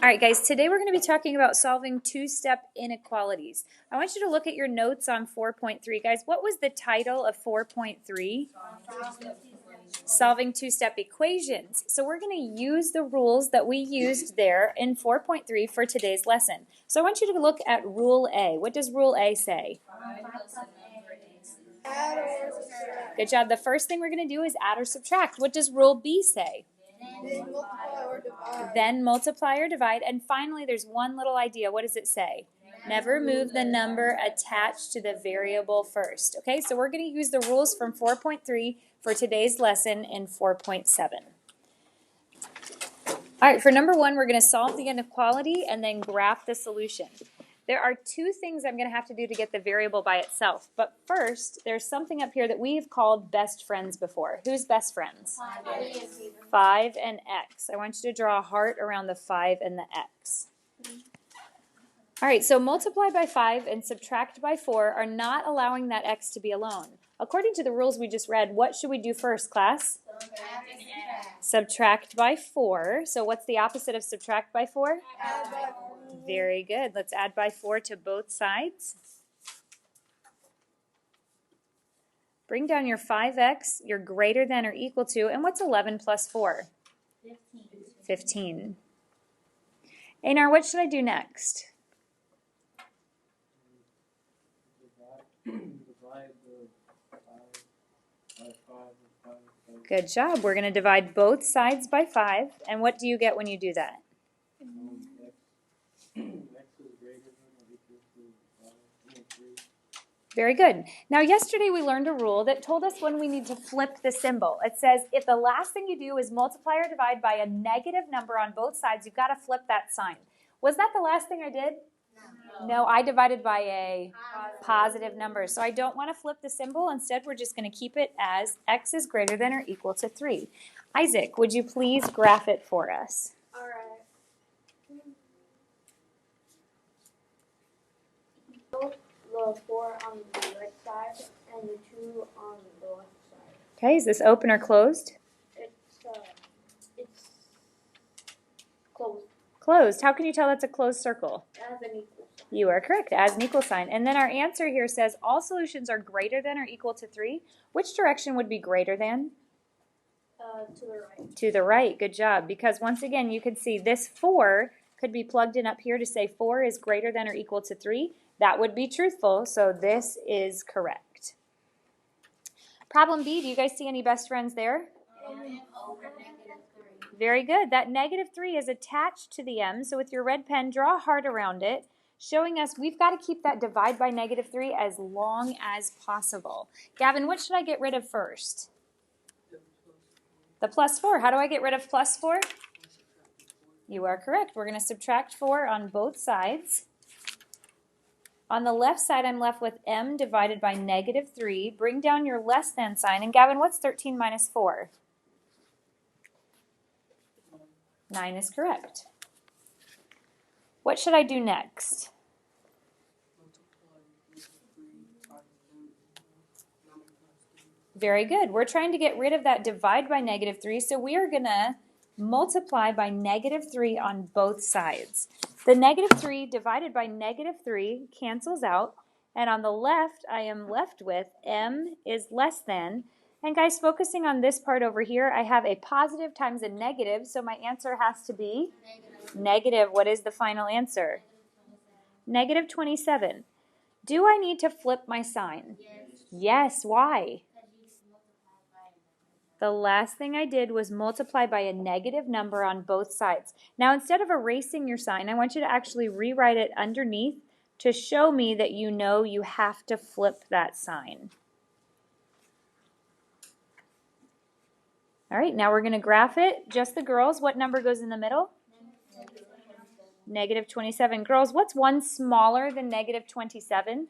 All right, guys, today we're going to be talking about solving two-step inequalities. I want you to look at your notes on 4.3. Guys, what was the title of 4.3? Solving two-step equations. So we're going to use the rules that we used there in 4.3 for today's lesson. So I want you to look at Rule A. What does Rule A say? Good job. The first thing we're going to do is add or subtract. What does Rule B say? Then multiply or divide. And finally, there's one little idea. What does it say? Never move the number attached to the variable first. Okay, so we're going to use the rules from 4.3 for today's lesson in 4.7. All right, for number one, we're going to solve the inequality and then graph the solution. There are two things I'm going to have to do to get the variable by itself. But first, there's something up here that we've called best friends before. Who's best friends? 5 and x. I want you to draw a heart around the 5 and the x. All right, so multiply by 5 and subtract by 4 are not allowing that x to be alone. According to the rules we just read, what should we do first, class? Subtract by 4. So what's the opposite of subtract by 4? Add by 4. Very good. Let's add by 4 to both sides. Bring down your 5x, you're greater than or equal to, and what's 11 plus 4? 15. Einar, what should I do next? Good job. We're going to divide both sides by 5. And what do you get when you do that? Very good. Now, yesterday we learned a rule that told us when we need to flip the symbol. It says if the last thing you do is multiply or divide by a negative number on both sides, you've got to flip that sign. Was that the last thing I did? No, I divided by a positive number. So I don't want to flip the symbol. Instead, we're just going to keep it as x is greater than or equal to 3. Isaac, would you please graph it for us? All right. The 4 on the right side and the 2 on the left side. Okay, is this open or closed? It's closed. Closed. How can you tell that's a closed circle? As an equal sign. You are correct, as an equal sign. And then our answer here says all solutions are greater than or equal to 3. Which direction would be greater than? To the right. To the right. Good job. Because once again, you can see this 4 could be plugged in up here to say 4 is greater than or equal to 3. That would be truthful, so this is correct. Problem B, do you guys see any best friends there? Very good. That negative 3 is attached to the m, so with your red pen, draw a heart around it, showing us we've got to keep that divide by negative 3 as long as possible. Gavin, what should I get rid of first? The plus 4. How do I get rid of plus 4? You are correct. We're going to subtract 4 on both sides. On the left side, I'm left with m divided by negative 3. Bring down your less than sign. And Gavin, what's 13 minus 4? 9 is correct. What should I do next? Very good. We're trying to get rid of that divide by negative 3, so we are going to multiply by negative 3 on both sides. The negative 3 divided by negative 3 cancels out, and on the left, I am left with m is less than. And guys, focusing on this part over here, I have a positive times a negative, so my answer has to be negative. What is the final answer? Negative 27. Do I need to flip my sign? Yes. Why? The last thing I did was multiply by a negative number on both sides. Now, instead of erasing your sign, I want you to actually rewrite it underneath to show me that you know you have to flip that sign. All right, now we're going to graph it. Just the girls. What number goes in the middle? Negative 27. Girls, what's one smaller than negative 27?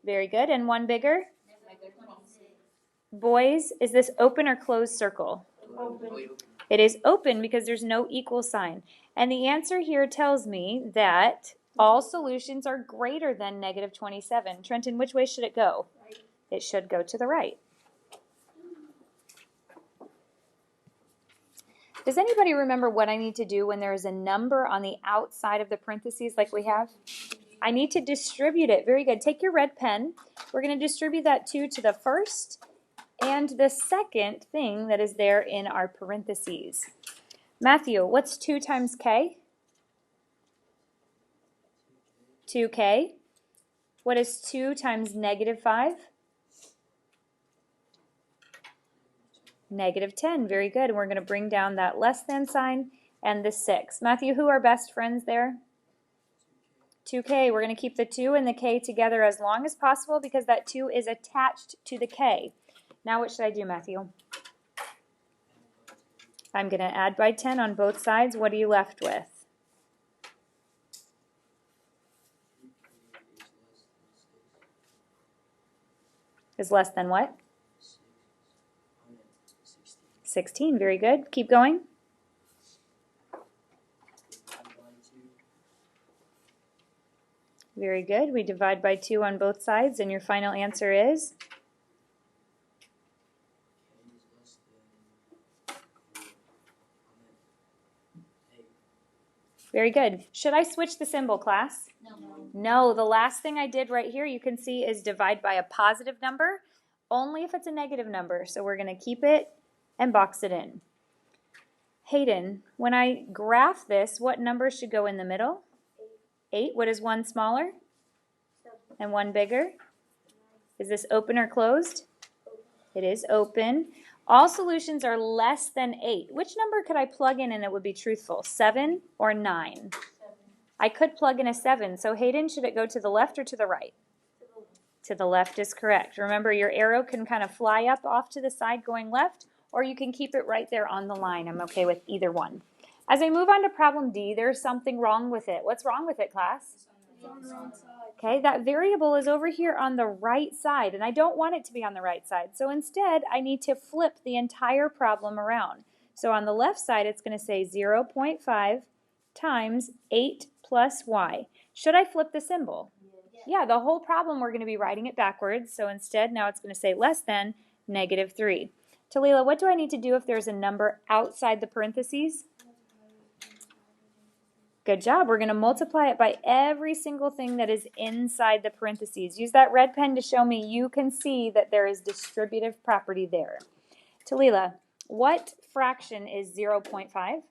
Very good. And one bigger? Boys, is this open or closed circle? Open. It is open because there's no equal sign. And the answer here tells me that all solutions are greater than negative 27. Trenton, which way should it go? Right. It should go to the right. Does anybody remember what I need to do when there is a number on the outside of the parentheses like we have? I need to distribute it. Very good. Take your red pen. We're going to distribute that 2 to the first and the second thing that is there in our parentheses. Matthew, what's 2 times k? 2k. What is 2 times -5? -10. Very good. And we're going to bring down that less than sign and the 6. Matthew, who are best friends there? 2k. We're going to keep the 2 and the k together as long as possible because that 2 is attached to the k. Now what should I do, Matthew? I'm going to add by 10 on both sides. What are you left with? Is less than what? 16. Very good. Keep going. Very good. We divide by 2 on both sides, and your final answer is? Very good. Should I switch the symbol, class? No, the last thing I did right here, you can see, is divide by a positive number, only if it's a negative number. So we're going to keep it and box it in. Hayden, when I graph this, what number should go in the middle? 8. What is one smaller? And one bigger? Is this open or closed? It is open. All solutions are less than 8. Which number could I plug in and it would be truthful? 7 or 9? I could plug in a 7. So Hayden, should it go to the left or to the right? To the left is correct. Remember, your arrow can kind of fly up off to the side going left, or you can keep it right there on the line. I'm okay with either one. As I move on to problem D, there's something wrong with it. What's wrong with it, class? It's on the wrong side. Okay, that variable is over here on the right side, and I don't want it to be on the right side. So instead, I need to flip the entire problem around. So on the left side, it's going to say 0.5 times 8 plus y. Should I flip the symbol? Yeah, the whole problem we're going to be writing it backwards. So instead, now it's going to say less than -3. Talila, what do I need to do if there's a number outside the parentheses? Good job. We're going to multiply it by every single thing that is inside the parentheses. Use that red pen to show me you can see that there is distributive property there. Talila, what fraction is 0.5?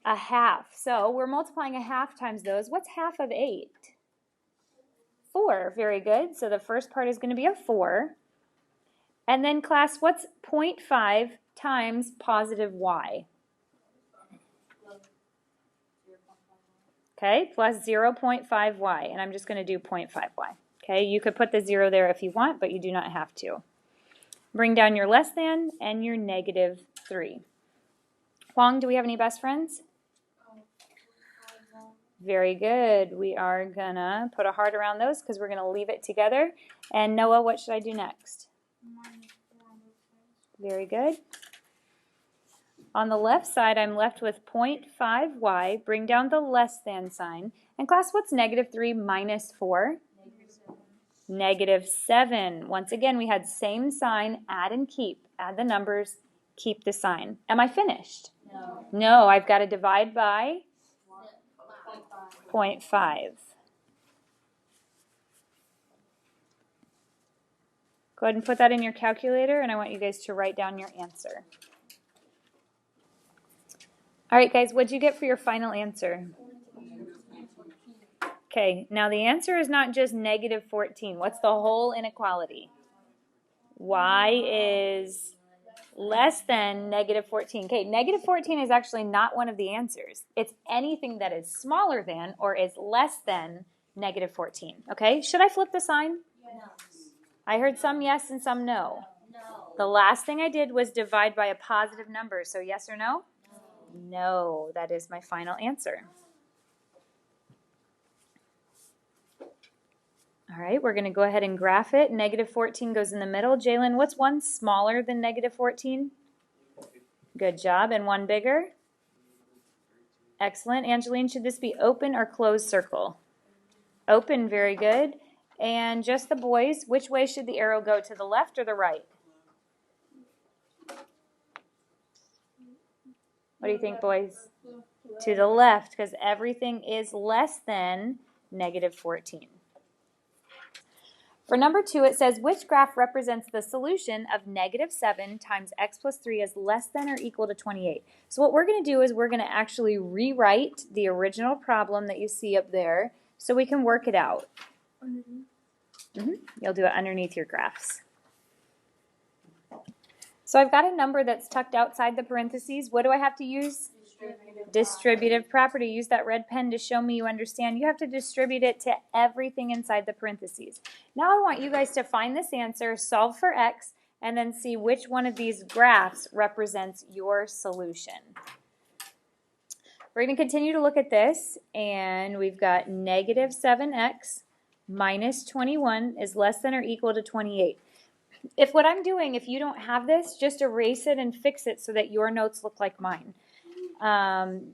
A half. So we're multiplying a half times those. What's half of 8? 4. Very good. So the first part is going to be a 4. And then class, what's 0.5 times positive y? Okay, plus 0.5y, and I'm just going to do 0.5y. Okay, you could put the 0 there if you want, but you do not have to. Bring down your less than and your -3. Huang, do we have any best friends? Very good. We are going to put a heart around those because we're going to leave it together. And Noah, what should I do next? Very good. On the left side, I'm left with 0.5y. Bring down the less than sign. And class, what's -3 minus 4? -7. Once again, we had same sign, add and keep. Add the numbers, keep the sign. Am I finished? No. No, I've got to divide by 0.5. Go ahead and put that in your calculator, and I want you guys to write down your answer. All right, guys, what'd you get for your final answer? Okay, now the answer is not just -14. What's the whole inequality? Y is less than -14. Okay, -14 is actually not one of the answers. It's anything that is smaller than or is less than -14. Okay, should I flip the sign? No. I heard some yes and some no. No. The last thing I did was divide by a positive number, so yes or no? No, that is my final answer. All right, we're going to go ahead and graph it. -14 goes in the middle. Jalen, what's one smaller than -14? Good job. And one bigger? Excellent. Angeline, should this be open or closed circle? Open, very good. And just the boys, which way should the arrow go, to the left or the right? What do you think, boys? To the left, because everything is less than negative 14. For number 2, it says, which graph represents the solution of negative 7 times x plus 3 is less than or equal to 28? So what we're going to do is we're going to actually rewrite the original problem that you see up there so we can work it out. You'll do it underneath your graphs. So I've got a number that's tucked outside the parentheses. What do I have to use? Distributive property. Use that red pen to show me you understand. You have to distribute it to everything inside the parentheses. Now I want you guys to find this answer, solve for x, and then see which one of these graphs represents your solution. We're going to continue to look at this, and we've got negative 7x minus 21 is less than or equal to 28. If what I'm doing, if you don't have this, just erase it and fix it so that your notes look like mine.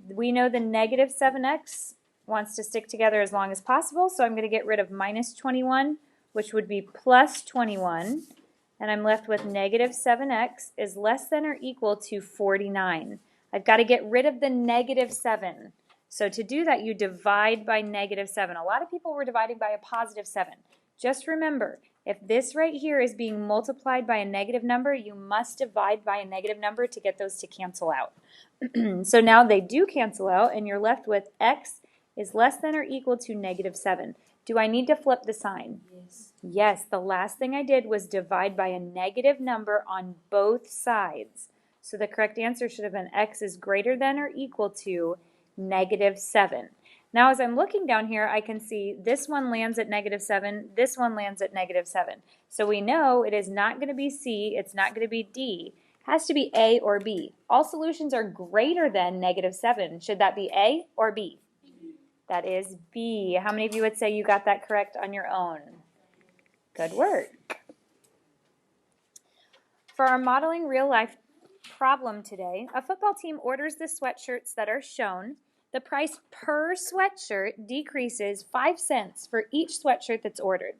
We know the negative 7x wants to stick together as long as possible, so I'm going to get rid of minus 21, which would be plus 21, and I'm left with negative 7x is less than or equal to 49. I've got to get rid of the negative 7. So to do that, you divide by negative 7. A lot of people were dividing by a positive 7. Just remember, if this right here is being multiplied by a negative number, you must divide by a negative number to get those to cancel out. So now they do cancel out, and you're left with x is less than or equal to negative 7. Do I need to flip the sign? Yes. Yes, the last thing I did was divide by a negative number on both sides. So the correct answer should have been x is greater than or equal to negative 7. Now as I'm looking down here, I can see this one lands at negative 7, this one lands at negative 7. So we know it is not going to be C, it's not going to be D. It has to be A or B. All solutions are greater than negative 7. Should that be A or B? That is B. How many of you would say you got that correct on your own? Good work. For our modeling real life problem today, a football team orders the sweatshirts that are shown. The price per sweatshirt decreases 5 cents for each sweatshirt that's ordered.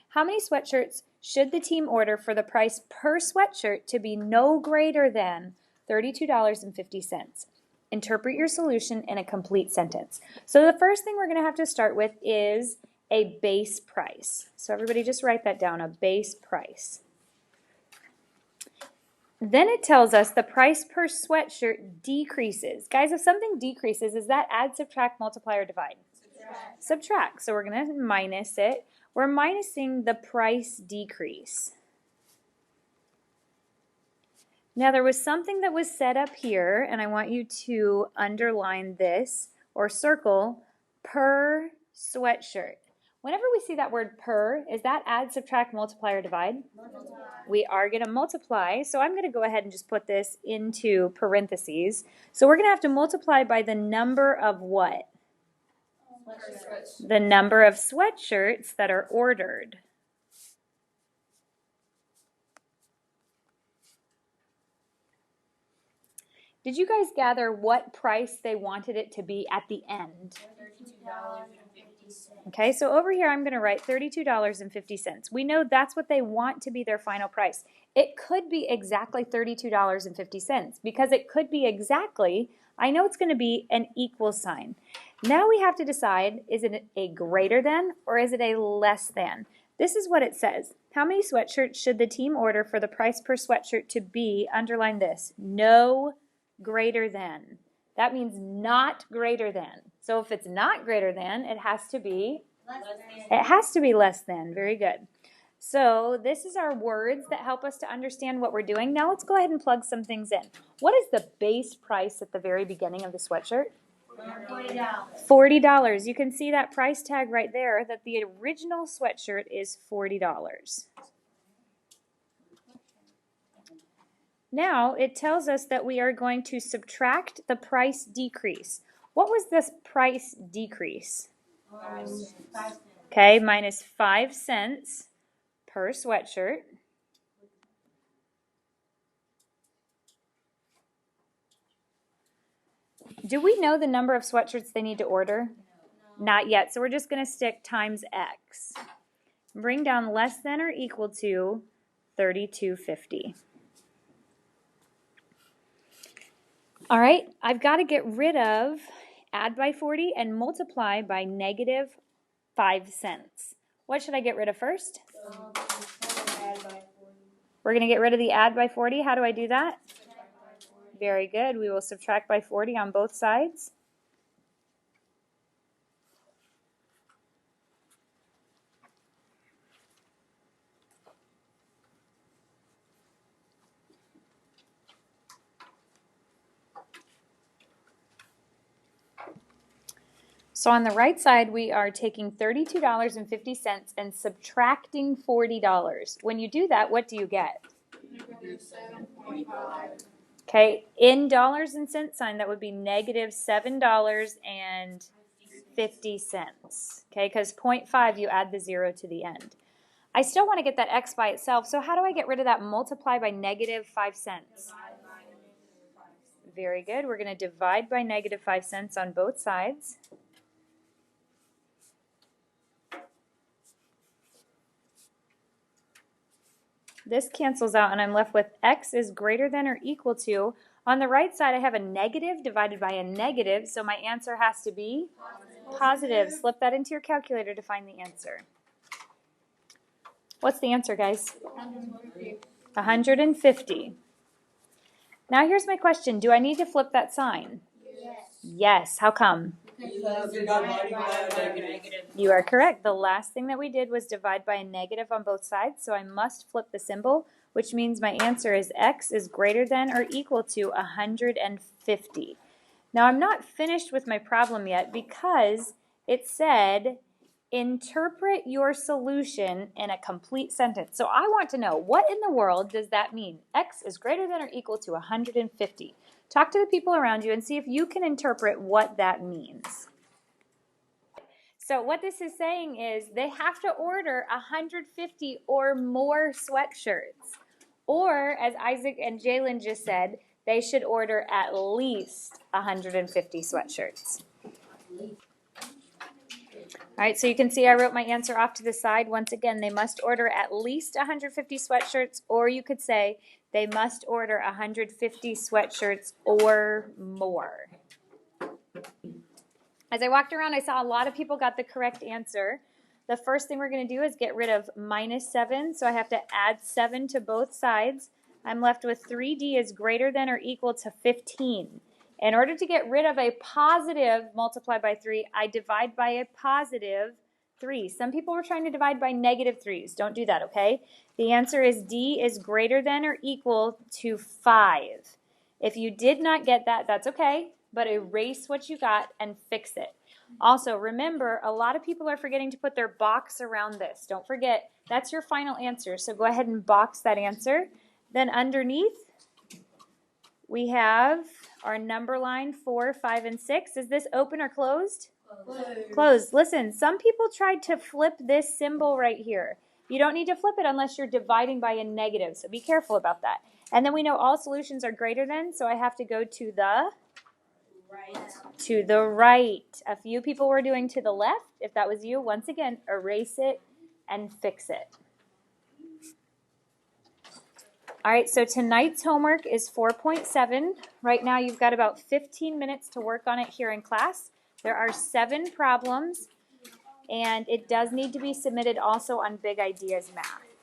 How many sweatshirts should the team order for the price per sweatshirt to be no greater than $32.50? Interpret your solution in a complete sentence. So the first thing we're going to have to start with is a base price. So everybody just write that down, a base price. Then it tells us the price per sweatshirt decreases. Guys, if something decreases, is that add, subtract, multiply, or divide? Subtract. So we're going to minus it. We're minusing the price decrease. Now there was something that was set up here, and I want you to underline this or circle per sweatshirt. Whenever we see that word per, is that add, subtract, multiply, or divide? Multiply. We are going to multiply, so I'm going to go ahead and just put this into parentheses. So we're going to have to multiply by the number of what? Sweatshirts. The number of sweatshirts that are ordered. Did you guys gather what price they wanted it to be at the end? $32.50. Okay, so over here I'm going to write $32.50. We know that's what they want to be their final price. It could be exactly $32.50 because it could be exactly, I know it's going to be an equal sign. Now we have to decide, is it a greater than or is it a less than? This is what it says. How many sweatshirts should the team order for the price per sweatshirt to be, underline this, no greater than. That means not greater than. So if it's not greater than, it has to be less than. It has to be less than. Very good. So this is our words that help us to understand what we're doing. Now let's go ahead and plug some things in. What is the base price at the very beginning of the sweatshirt? $40. $40. You can see that price tag right there that the original sweatshirt is $40. Now it tells us that we are going to subtract the price decrease. What was this price decrease? 5 cents. Okay, minus 5 cents per sweatshirt. Do we know the number of sweatshirts they need to order? No. Not yet, so we're just going to stick times X. Bring down less than or equal to $32.50. All right, I've got to get rid of add by 40 and multiply by negative 5 cents. What should I get rid of first? Add by 40. We're going to get rid of the add by 40. How do I do that? Very good. We will subtract by 40 on both sides. So on the right side, we are taking $32.50 and subtracting $40. When you do that, what do you get? -7.5. Okay, in dollars and cent sign, that would be negative $7.50. Okay, because 0.5, you add the 0 to the end. I still want to get that x by itself, so how do I get rid of that multiply by negative 5 cents? Very good. We're going to divide by negative 5 cents on both sides. This cancels out, and I'm left with x is greater than or equal to. On the right side, I have a negative divided by a negative, so my answer has to be positive. Slip that into your calculator to find the answer. What's the answer, guys? 150. Now here's my question. Do I need to flip that sign? Yes. Yes. How come? Because you're dividing by a negative. You are correct. The last thing that we did was divide by a negative on both sides, so I must flip the symbol, which means my answer is x is greater than or equal to 150. Now I'm not finished with my problem yet because it said interpret your solution in a complete sentence. So I want to know, what in the world does that mean? X is greater than or equal to 150. Talk to the people around you and see if you can interpret what that means. So what this is saying is they have to order 150 or more sweatshirts. Or, as Isaac and Jalen just said, they should order at least 150 sweatshirts. All right, so you can see I wrote my answer off to the side. Once again, they must order at least 150 sweatshirts, or you could say they must order 150 sweatshirts or more. As I walked around, I saw a lot of people got the correct answer. The first thing we're going to do is get rid of -7, so I have to add 7 to both sides. I'm left with 3D is greater than or equal to 15. In order to get rid of a positive multiplied by 3, I divide by a positive 3. Some people were trying to divide by negative 3s. Don't do that, okay? The answer is D is greater than or equal to 5. If you did not get that, that's okay, but erase what you got and fix it. Also, remember, a lot of people are forgetting to put their box around this. Don't forget, that's your final answer, so go ahead and box that answer. Then underneath, we have our number line 4, 5, and 6. Is this open or closed? Closed. Closed. Listen, some people tried to flip this symbol right here. You don't need to flip it unless you're dividing by a negative, so be careful about that. And then we know all solutions are greater than, so I have to go to the right. A few people were doing to the left. If that was you, once again, erase it and fix it. All right, so tonight's homework is 4.7. Right now you've got about 15 minutes to work on it here in class. There are 7 problems, and it does need to be submitted also on Big Ideas Math.